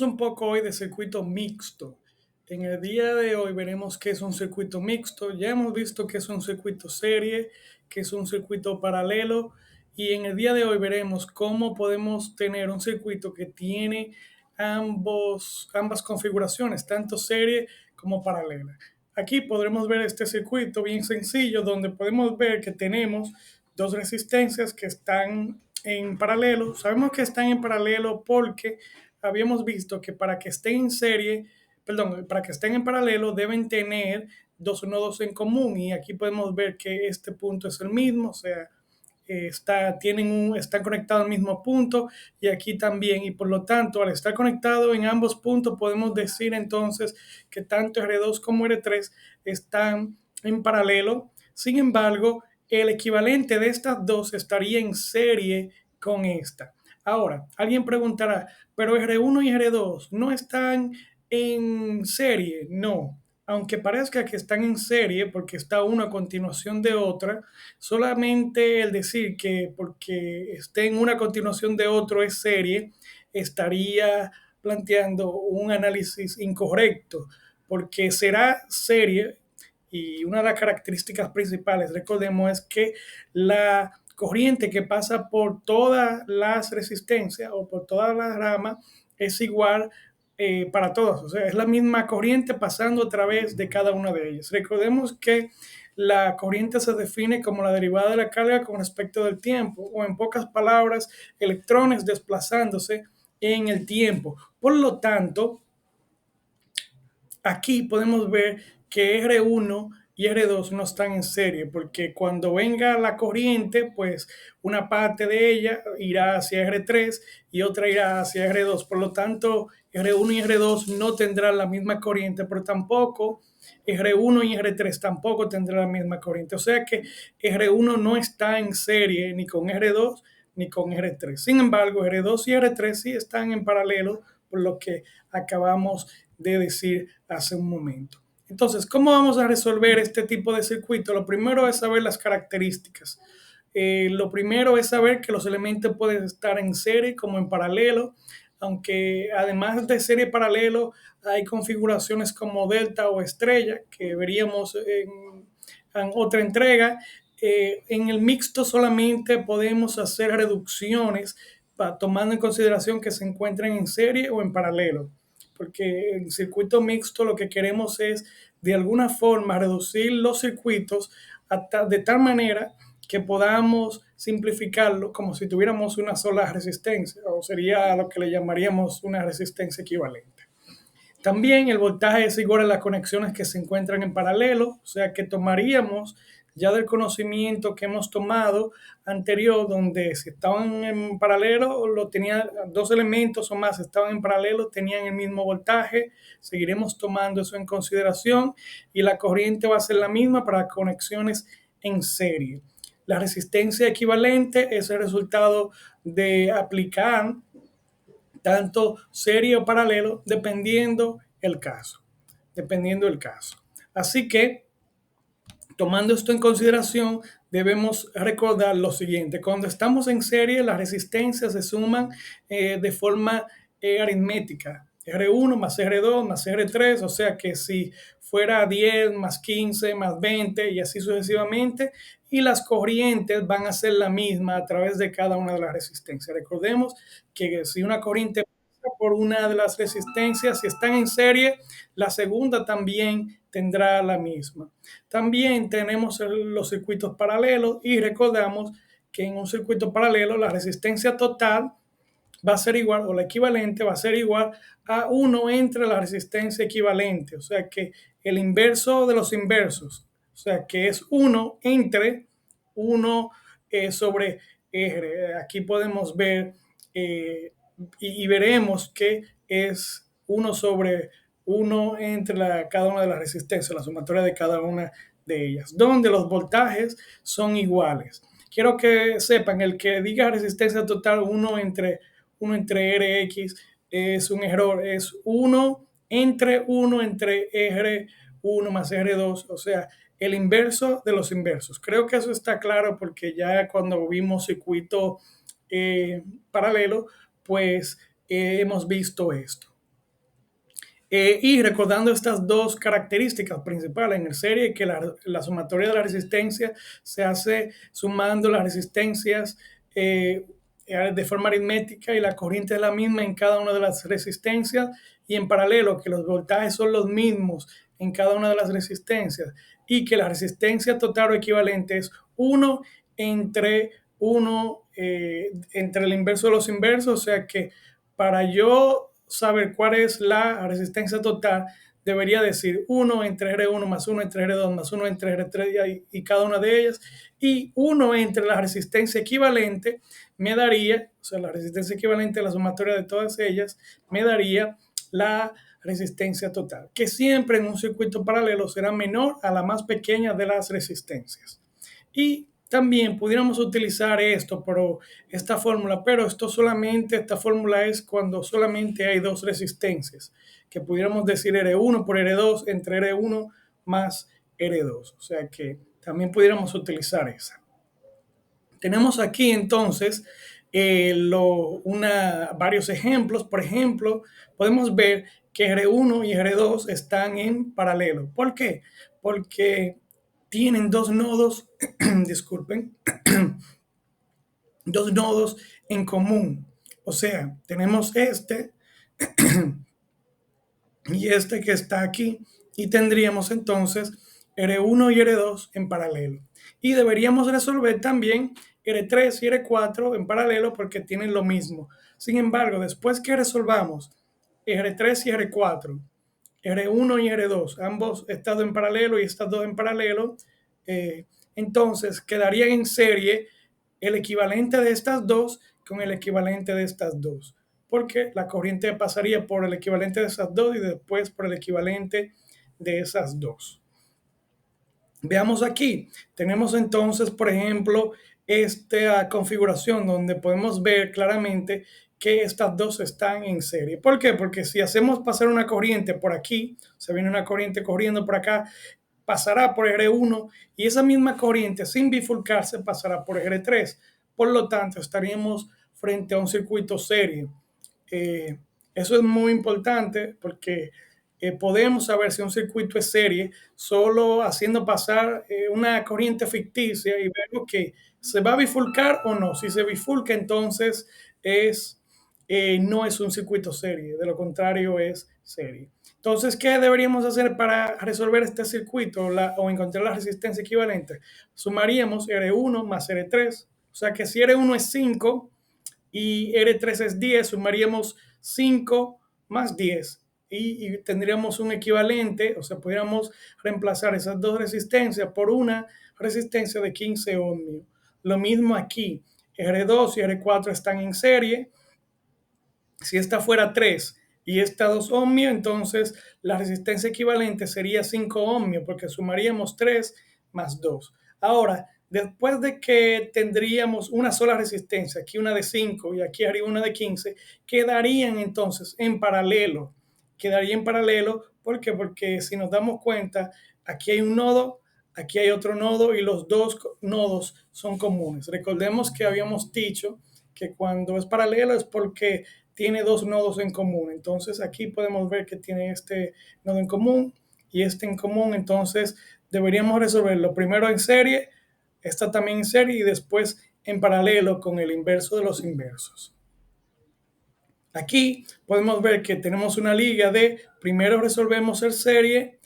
Un poco hoy de circuito mixto. En el día de hoy veremos qué es un circuito mixto. Ya hemos visto que es un circuito serie, que es un circuito paralelo y en el día de hoy veremos cómo podemos tener un circuito que tiene ambas configuraciones, tanto serie como paralela. Aquí podremos ver este circuito bien sencillo donde podemos ver que tenemos dos resistencias que están en paralelo. Sabemos que están en paralelo porque habíamos visto que para que estén en serie, perdón, para que estén en paralelo deben tener dos nodos en común y aquí podemos ver que este punto es el mismo, o sea, están conectados al mismo punto y aquí también y por lo tanto al estar conectados en ambos puntos podemos decir entonces que tanto R2 como R3 están en paralelo. Sin embargo, el equivalente de estas dos estaría en serie con esta. Ahora, alguien preguntará, pero R1 y R2 no están en serie. No, aunque parezca que están en serie porque está una a continuación de otra, solamente el decir que porque esté en una continuación de otro es serie, estaría planteando un análisis incorrecto, porque será serie y una de las características principales, recordemos, es que la corriente que pasa por todas las resistencias o por todas las ramas es igual para todas, o sea, es la misma corriente pasando a través de cada una de ellas. Recordemos que la corriente se define como la derivada de la carga con respecto del tiempo, o en pocas palabras, electrones desplazándose en el tiempo. Por lo tanto, aquí podemos ver que R1 y R2 no están en serie, porque cuando venga la corriente, pues una parte de ella irá hacia R3 y otra irá hacia R2. Por lo tanto, R1 y R2 no tendrán la misma corriente, pero tampoco R1 y R3 tampoco tendrán la misma corriente. O sea que R1 no está en serie ni con R2 ni con R3. Sin embargo, R2 y R3 sí están en paralelo, por lo que acabamos de decir hace un momento. Entonces, ¿cómo vamos a resolver este tipo de circuito? Lo primero es saber las características. Lo primero es saber que los elementos pueden estar en serie como en paralelo, aunque además de serie paralelo hay configuraciones como delta o estrella que veríamos en otra entrega. En el mixto solamente podemos hacer reducciones tomando en consideración que se encuentren en serie o en paralelo, porque en circuito mixto lo que queremos es de alguna forma reducir los circuitos de tal manera que podamos simplificarlo como si tuviéramos una sola resistencia, o sería lo que le llamaríamos una resistencia equivalente. También el voltaje es igual a las conexiones que se encuentran en paralelo, o sea que tomaríamos ya del conocimiento que hemos tomado anterior, donde si estaban en paralelo, lo tenían dos elementos o más, estaban en paralelo, tenían el mismo voltaje, seguiremos tomando eso en consideración y la corriente va a ser la misma para conexiones en serie. La resistencia equivalente es el resultado de aplicar tanto serie o paralelo, dependiendo el caso. Dependiendo el caso. Así que, tomando esto en consideración, debemos recordar lo siguiente. Cuando estamos en serie, las resistencias se suman de forma aritmética. R1 más R2 más R3, o sea que si fuera 10 más 15 más 20 y así sucesivamente, y las corrientes van a ser la misma a través de cada una de las resistencias. Recordemos que si una corriente pasa por una de las resistencias, si están en serie, la segunda también tendrá la misma. También tenemos los circuitos paralelos y recordamos que en un circuito paralelo la resistencia total va a ser igual, o la equivalente va a ser igual a 1 entre la resistencia equivalente, o sea que el inverso de los inversos, o sea que es 1 entre 1 sobre R. Aquí podemos ver y veremos que es 1 sobre 1 entre cada una de las resistencias, la sumatoria de cada una de ellas, donde los voltajes son iguales. Quiero que sepan, el que diga resistencia total 1 entre Rx es un error, es 1 entre R1 más R2, o sea, el inverso de los inversos. Creo que eso está claro porque ya cuando vimos circuito paralelo, pues hemos visto esto. Y recordando estas dos características principales en el serie, que la sumatoria de la resistencia se hace sumando las resistencias eh, de forma aritmética y la corriente es la misma en cada una de las resistencias, y en paralelo que los voltajes son los mismos en cada una de las resistencias y que la resistencia total o equivalente es 1 entre 1 entre el inverso de los inversos, o sea que para yo saber cuál es la resistencia total, debería decir 1 entre R1 más 1 entre R2 más 1 entre R3 y cada una de ellas, y 1 entre la resistencia equivalente me daría, o sea, la resistencia equivalente a la sumatoria de todas ellas, me daría la resistencia total, que siempre en un circuito paralelo será menor a la más pequeña de las resistencias. Y también pudiéramos utilizar esto, esta fórmula, pero esta fórmula es cuando solamente hay dos resistencias, que pudiéramos decir R1 por R2 entre R1 más R2. O sea que también pudiéramos utilizar esa. Tenemos aquí entonces varios ejemplos. Por ejemplo, podemos ver que R1 y R2 están en paralelo. ¿Por qué? Porque tienen dos nodos, disculpen, dos nodos en común. O sea, tenemos este y este que está aquí, y tendríamos entonces R1 y R2 en paralelo. Y deberíamos resolver también R3 y R4 en paralelo porque tienen lo mismo. Sin embargo, después que resolvamos R3 y R4, R1 y R2, ambos estados en paralelo y estas dos en paralelo, eh, entonces quedarían en serie el equivalente de estas dos con el equivalente de estas dos, porque la corriente pasaría por el equivalente de esas dos y después por el equivalente de esas dos. Veamos aquí, tenemos entonces, por ejemplo, esta configuración donde podemos ver claramente que estas dos están en serie. ¿Por qué? Porque si hacemos pasar una corriente por aquí, se viene una corriente corriendo por acá, pasará por R1 y esa misma corriente sin bifurcarse pasará por R3. Por lo tanto, estaríamos frente a un circuito serie. Eh, Eso es muy importante porque podemos saber si un circuito es serie solo haciendo pasar una corriente ficticia y vemos que se va a bifurcar o no. Si se bifurca, entonces no es un circuito serie, de lo contrario es serie. Entonces, ¿qué deberíamos hacer para resolver este circuito o encontrar la resistencia equivalente? Sumaríamos R1 más R3, o sea que si R1 es 5 y R3 es 10, sumaríamos 5 más 10 y tendríamos un equivalente, o sea, podríamos reemplazar esas dos resistencias por una resistencia de 15 ohmios. Lo mismo aquí, R2 y R4 están en serie. Si esta fuera 3 y esta 2 ohmios, entonces la resistencia equivalente sería 5 ohmios, porque sumaríamos 3 más 2. Ahora, después de que tendríamos una sola resistencia, aquí una de 5 y aquí arriba una de 15, quedarían entonces en paralelo. Quedaría en paralelo, ¿por qué? Porque si nos damos cuenta, aquí hay un nodo, aquí hay otro nodo y los dos nodos son comunes. Recordemos que habíamos dicho que cuando es paralelo es porque tiene dos nodos en común. Entonces aquí podemos ver que tiene este nodo en común y este en común. Entonces deberíamos resolverlo primero en serie, esta también en serie y después en paralelo con el inverso de los inversos. Aquí podemos ver que tenemos una liga de primero resolvemos el serie.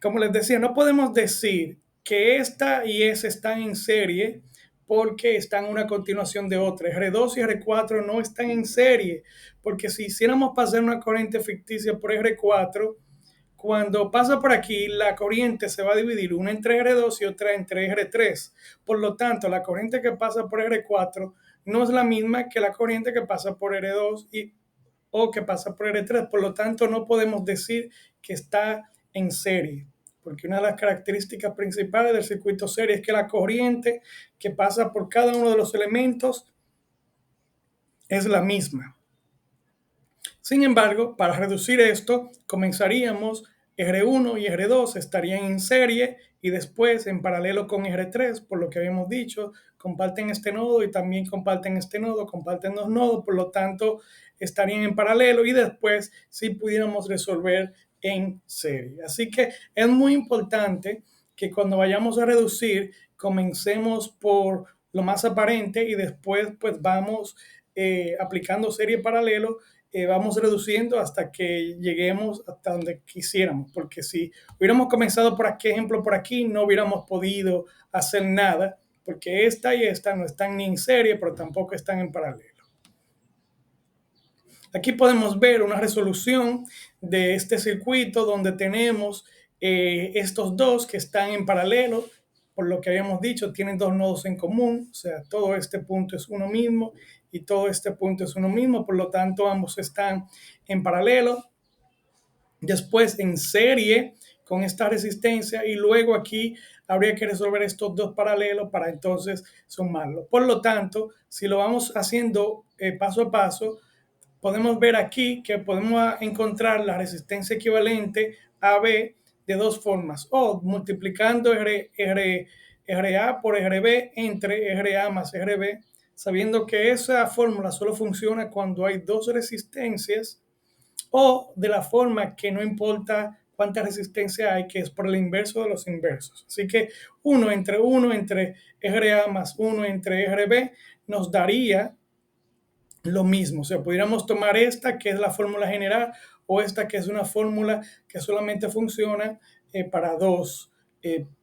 Como les decía, no podemos decir que esta y esa están en serie porque están una continuación de otra. R2 y R4 no están en serie, porque si hiciéramos pasar una corriente ficticia por R4, cuando pasa por aquí, la corriente se va a dividir una entre R2 y otra entre R3. Por lo tanto, la corriente que pasa por R4 no es la misma que la corriente que pasa por R2 o que pasa por R3. Por lo tanto, no podemos decir que está en serie, porque una de las características principales del circuito serie es que la corriente que pasa por cada uno de los elementos es la misma. Sin embargo, para reducir esto, comenzaríamos R1 y R2 estarían en serie y después en paralelo con R3, por lo que habíamos dicho, comparten este nodo y también comparten este nodo, comparten dos nodos, por lo tanto estarían en paralelo y después sí pudiéramos resolver en serie. Así que es muy importante que cuando vayamos a reducir, comencemos por lo más aparente y después pues vamos aplicando serie paralelo, vamos reduciendo hasta que lleguemos hasta donde quisiéramos, porque si hubiéramos comenzado por aquí, ejemplo, por aquí, no hubiéramos podido hacer nada, porque esta y esta no están ni en serie, pero tampoco están en paralelo. Aquí podemos ver una resolución de este circuito donde tenemos estos dos que están en paralelo, por lo que habíamos dicho, tienen dos nodos en común, o sea, todo este punto es uno mismo y todo este punto es uno mismo, por lo tanto ambos están en paralelo. Después en serie con esta resistencia y luego aquí habría que resolver estos dos paralelos para entonces sumarlo. Por lo tanto, si lo vamos haciendo paso a paso, podemos ver aquí que podemos encontrar la resistencia equivalente a B de dos formas, o multiplicando RA por RB entre RA más RB, sabiendo que esa fórmula solo funciona cuando hay dos resistencias, o de la forma que no importa cuánta resistencia hay, que es por el inverso de los inversos. Así que 1 entre RA más 1 entre RB nos daría lo mismo. O sea, pudiéramos tomar esta, que es la fórmula general, o esta, que es una fórmula que solamente funciona para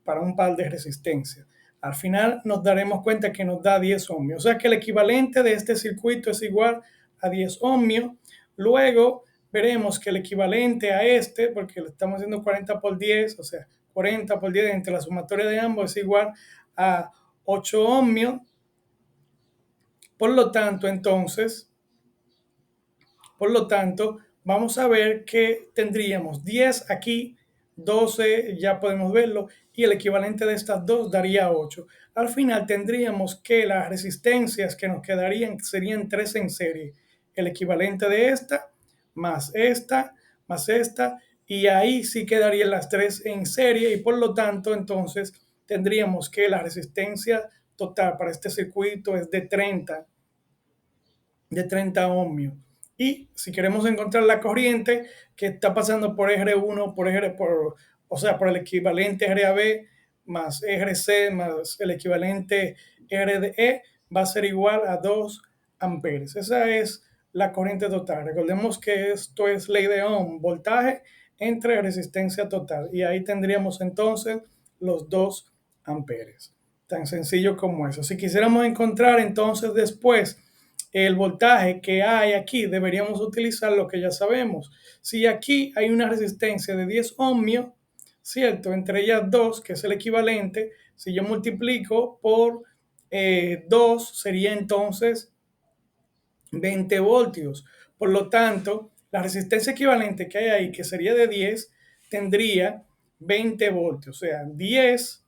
para un par de resistencias. Al final nos daremos cuenta que nos da 10 ohmios. O sea que el equivalente de este circuito es igual a 10 ohmios. Luego veremos que el equivalente a este, porque lo estamos haciendo 40 por 10, o sea, 40 por 10 entre la sumatoria de ambos es igual a 8 ohmios. Por lo tanto, entonces, por lo tanto, vamos a ver que tendríamos 10 aquí, 12 ya podemos verlo, y el equivalente de estas dos daría 8. Al final tendríamos que las resistencias que nos quedarían serían 3 en serie. El equivalente de esta, más esta, y ahí sí quedarían las 3 en serie, y por lo tanto entonces tendríamos que la resistencia total para este circuito es de 30 ohmios. Y si queremos encontrar la corriente que está pasando por R1, o sea, por el equivalente RAB más RC más el equivalente RDE, va a ser igual a 2 amperes. Esa es la corriente total. Recordemos que esto es ley de Ohm, voltaje entre resistencia total. Y ahí tendríamos entonces los 2 amperes. Tan sencillo como eso. Si quisiéramos encontrar entonces después el voltaje que hay aquí, deberíamos utilizar lo que ya sabemos. Si aquí hay una resistencia de 10 ohmios, ¿cierto? Entre ellas dos, que es el equivalente, si yo multiplico por 2, sería entonces 20 voltios. Por lo tanto, la resistencia equivalente que hay ahí, que sería de 10, tendría 20 voltios. O sea, 10,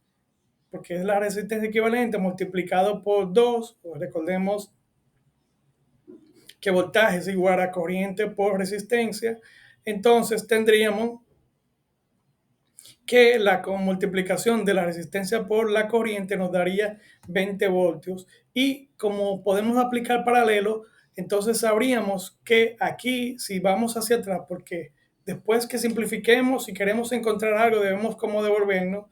porque es la resistencia equivalente, multiplicado por 2, recordemos que voltaje es igual a corriente por resistencia, entonces tendríamos que la multiplicación de la resistencia por la corriente nos daría 20 voltios. Y como podemos aplicar paralelo, entonces sabríamos que aquí, si vamos hacia atrás, porque después que simplifiquemos, si queremos encontrar algo, debemos como devolvernos.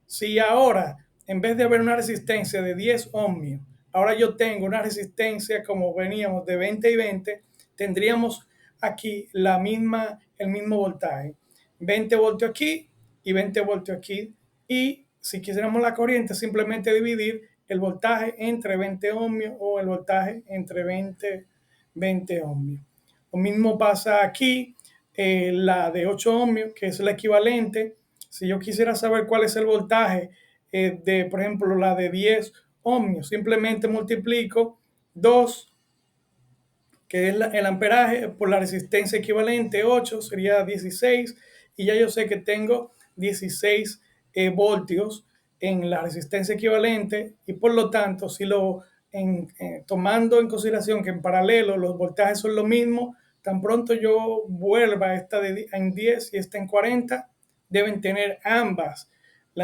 Si ahora, en vez de haber una resistencia de 10 ohmios, ahora yo tengo una resistencia como veníamos de 20 y 20, tendríamos aquí el mismo voltaje. 20 voltios aquí y 20 voltios aquí. Y si quisiéramos la corriente, simplemente dividir el voltaje entre 20 ohmios o el voltaje entre 20 ohmios. Lo mismo pasa aquí, la de 8 ohmios, que es la equivalente. Si yo quisiera saber cuál es el voltaje de, por ejemplo, la de 10 ohmios, simplemente multiplico 2, que es el amperaje, por la resistencia equivalente, 8, sería 16, y ya yo sé que tengo 16 voltios en la resistencia equivalente, y por lo tanto, si tomando en consideración que en paralelo los voltajes son lo mismo, Tan pronto yo vuelva esta en 10 y esta en 40, deben tener ambas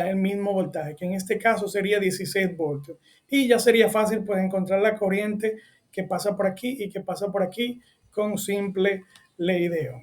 el mismo voltaje, que en este caso sería 16 voltios. Y ya sería fácil pues encontrar la corriente que pasa por aquí y que pasa por aquí con simple leideo.